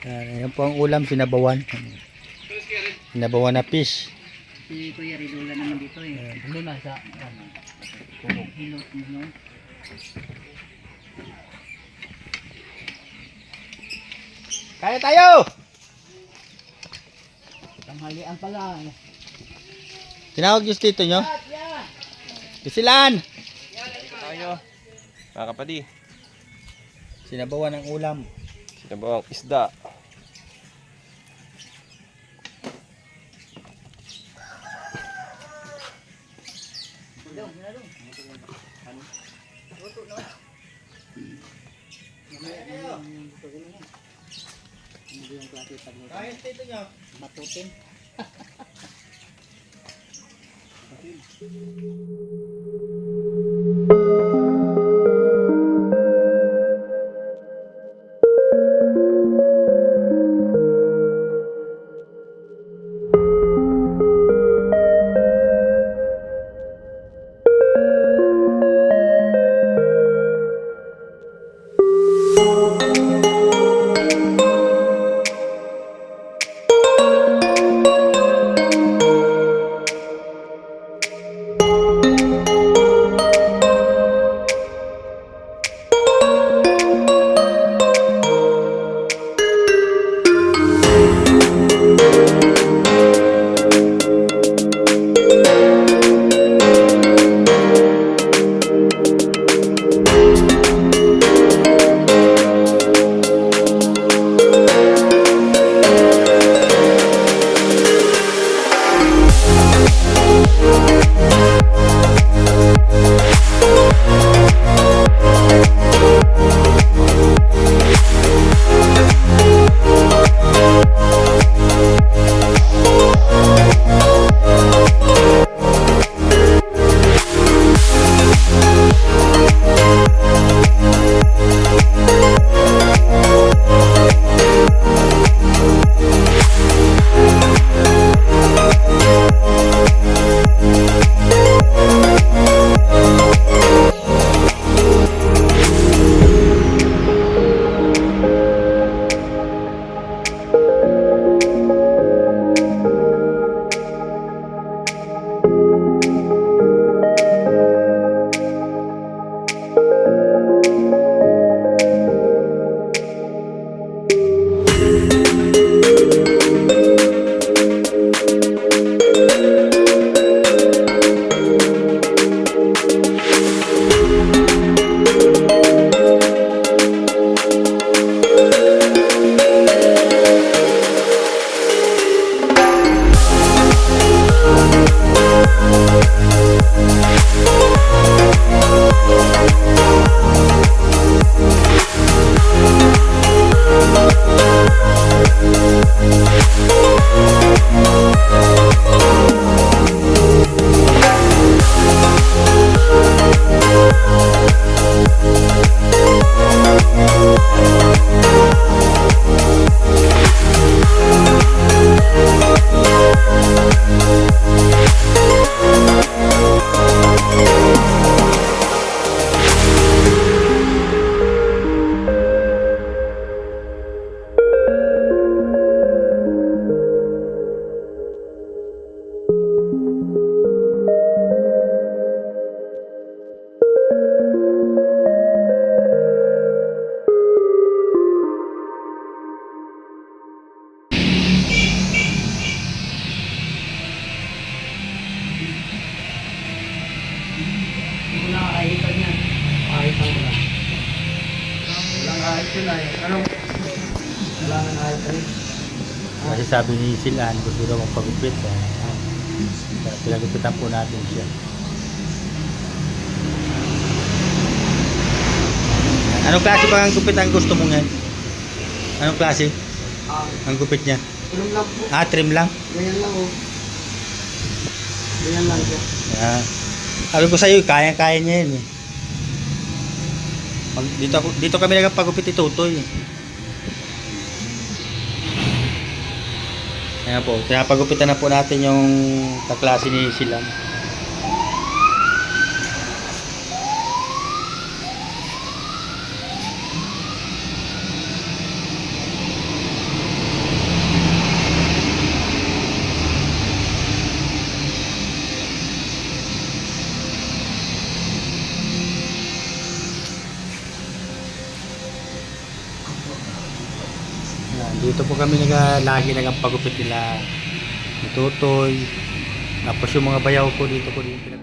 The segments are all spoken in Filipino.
Yan po ang ulam, sinabawan. Sinabawan na fish. Si Kuya Ridula naman dito eh. Ano na sa hilot mo. Kaya tayo! Tanghalian pala. Tinawag yung tito nyo? Kisilan! Tayo, mga kapatid. Sinabawan ng ulam. Sinabawang isda. Kaya tito nyo? Matutin. Kasi sabi ni Silan, gusto daw magpagupit. Pinagupitan po natin siya. Anong klase pa ang gupit ang gusto mo ngayon? Anong klase? Ang gupit niya? Trim lang po. Trim lang? Ganyan lang oh. Ganyan lang siya. Sabi ko sa'yo, kaya-kaya niya yun eh. Dito kami nagpagupit ni Tutoy eh. Ayan po, pinapagupitan na po natin yung kaklase ni Silan. Dito po kami lagi nagpagupit nila ni Totoy. Tapos yung mga bayaw ko dito ko dito.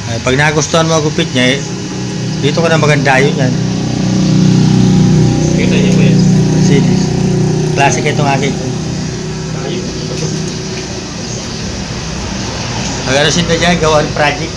Ay, pag nagustuhan mo ang gupit niya, dito ka na maganda yun yan. Kita niyo po yan. Mercedes. Classic itong aking. Pag ano sinta dyan, gawa ng project.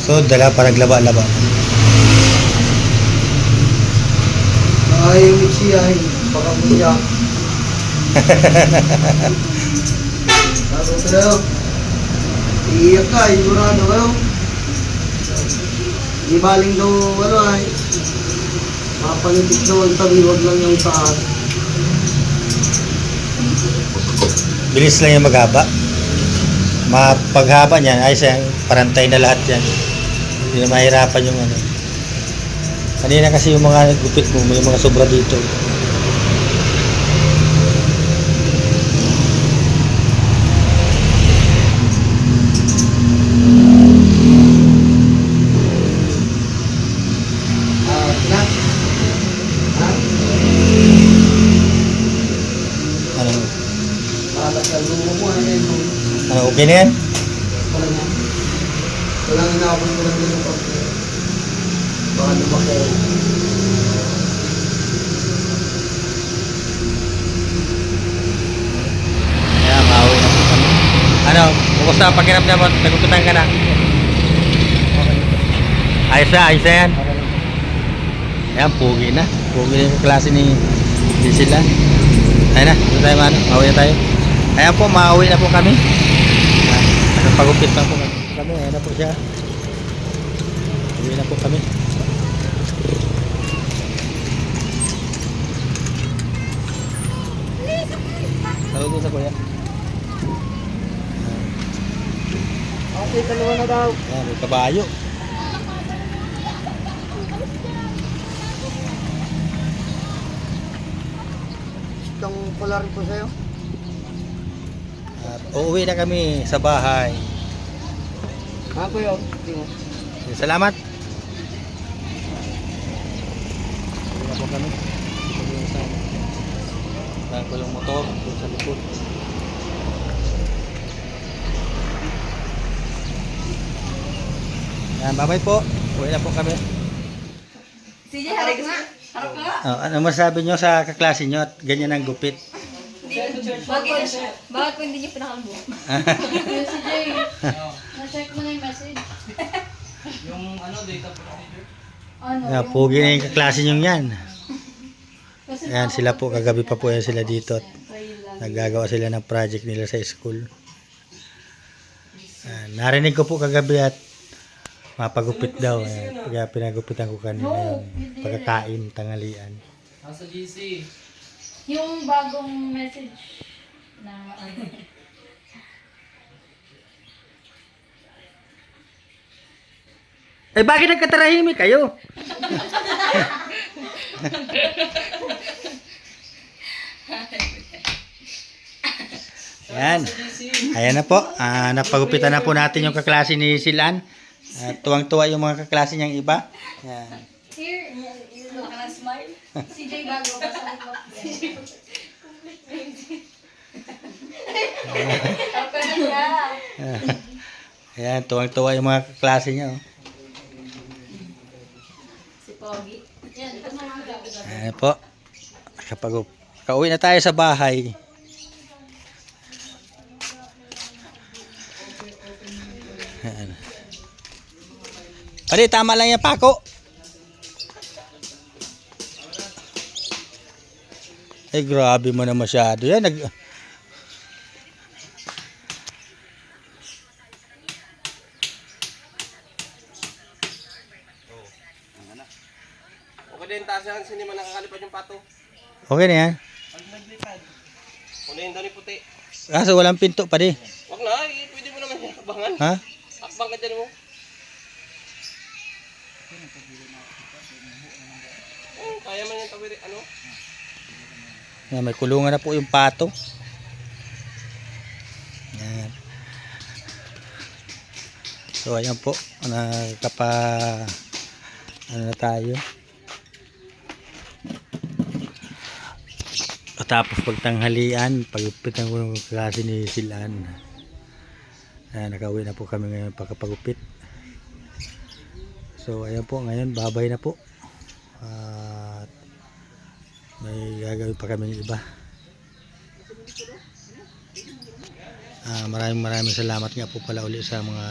So, dala para laba-laba. Ay, mixi ay, baka muya. Ano pero? Iiyak ka, sigurado kayo. Di baling daw, ano ay. Mapanipit naman tabi, wag lang yung taas. Bilis lang yung maghaba. Mapaghaba niyan, ay sayang, parantay na lahat yan. Hindi na mahirapan yung ano. Kanina kasi yung mga gupit mo, may mga sobra dito. Na? Ha? Ano, Para sa lumo mo, ano yun? ano okay na yan? Wala na. Walang inabot ko lang din yung pag... Baka lumaki. Kaya maawi na po kami. Ano, kumusta ang pakiramdam mo? Nagugutan ka na? Ayos na yan. Ayan, pugi na. Pugi na yung klase ni sila. Ayun na, dito tayo mano. Maawi na tayo. Ayan po, maawi na po kami. Nagpagupit na po kami. Ayan na po siya. Uwi na po kami. Tawag ko sa kuya. Okay, dalawa na daw. Ayan, may kabayo. Itong polar po sa'yo. At uuwi na kami sa bahay. Ako yun. Salamat. Uwi na po kami. Saan ko lang motor doon sa likod. Yan, bye-bye po. Uwi na po kami. Sige, harap nga. Harap nga. Ano masabi nyo sa kaklase nyo at ganyan ang gupit? Bakit po hindi niyo pinakalbo? Si Jay, na-check mo na yung message. Yung ano, data procedure. Ano? Yan, pugi na yung kaklase nyo yan. Kasi Ayan, sila po, kagabi pa po yan sila dito at try lang. naggagawa sila ng project nila sa school. Narinig ko po kagabi at mapagupit daw. Kaya pinagupitan ko kanina yung pagkakain, tanghalian. Nasa GC. Yung bagong message na ano. Eh bakit nagkatarahimik kayo? Ayan. Ayan na po. Napagupitan na po natin yung kaklase ni Silan. Tuwang-tuwa yung mga kaklase niyang iba. Ayan. Here, you look na smile. Si Jay bago pa sa likod. Ako na siya. Ayan, tuwang-tuwa yung mga kaklase niya. Oh. Si Pogi. Yan, ito na mga gabi. Ayan po. Kauwi na tayo sa bahay. Ayan. Pare, tama lang yan, Pako. Ay, grabe mo na masyado. Yan, Okay din, taas yan. Sino man nakakalipad yung pato? okay na yan. Unahin daw ni puti. Kaso walang pinto pa di. Wag na, pwede mo naman yung abangan. Ha? Akbang ka dyan mo. Kaya man yung tawid, ano? Yan, may kulungan na po yung pato. Yan. So ayan po, ano na tayo. Tapos pagtanghalian, pagupitan ko ng klase ni Silan. Nakauwi na po kami ngayon pagkapagupit. So ayan po, ngayon babay na po. At may gagawin pa kami iba. Maraming salamat nga po pala uli sa mga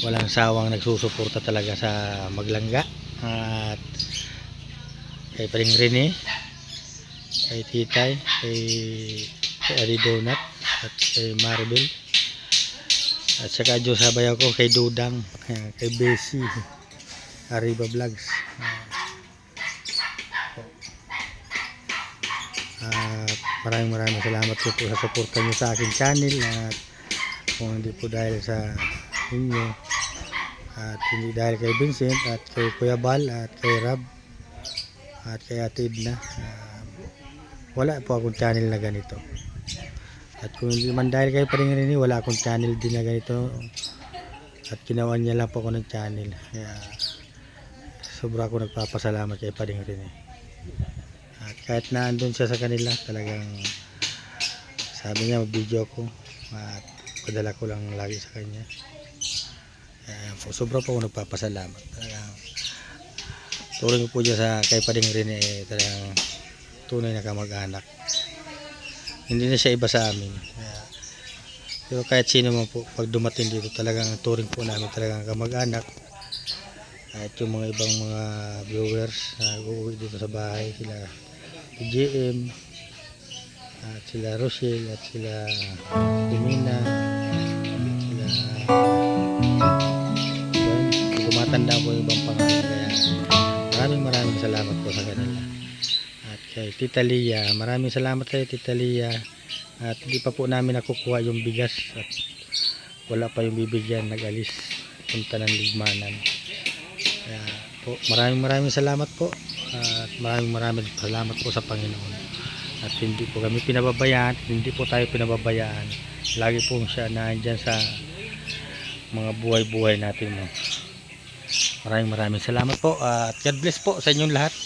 walang sawang nagsusuporta talaga sa Maglangga. At kay Paring Rene, kay Titay, kay Ari Donut, at kay Maribel, at saka Diyos sabayaw ko kay Dudang, kay Bessie, Arriba Vlogs. At maraming salamat po sa suporta nyo sa aking channel. At kung hindi po dahil sa inyo, at hindi dahil kay Vincent at kay Kuya Bal at kay Rab at kay Ate Edna, wala po akong channel na ganito. At kung hindi man dahil kay Paring Rene, wala akong channel din na ganito. At ginawa niya lang po ako ng channel. Kaya sobra ako nagpapasalamat kay Paring Rene. At kahit na andun siya sa kanila, talagang sabi niya mag-video ko at padala ko lang lagi sa kanya. Kaya po, sobra po ako nagpapasalamat. Talagang turing ko po dyan sa kay Paring Rene, talagang tunay na kamag-anak. Hindi na siya iba sa amin. Pero kahit sino man po, pag dumating dito, talagang turing po namin talagang kamag-anak. Kahit yung mga ibang mga viewers na uuwi dito sa bahay, sila JM, at sila Rochelle, at sila Dimina, sila tumatanda po yung ibang pangalan. Kaya maraming salamat po sa kanila. At kay Tita Lia, maraming salamat kay Tita Lia. At hindi pa po namin nakukuha yung bigas at wala pa yung bibigyan, nag-alis punta ng Ligmanan. Kaya po, maraming salamat po. At maraming salamat po sa Panginoon. At hindi po kami pinababayaan, hindi po tayo pinababayaan. Lagi po siya nandiyan sa mga buhay-buhay natin. Maraming salamat po. At God bless po sa inyong lahat.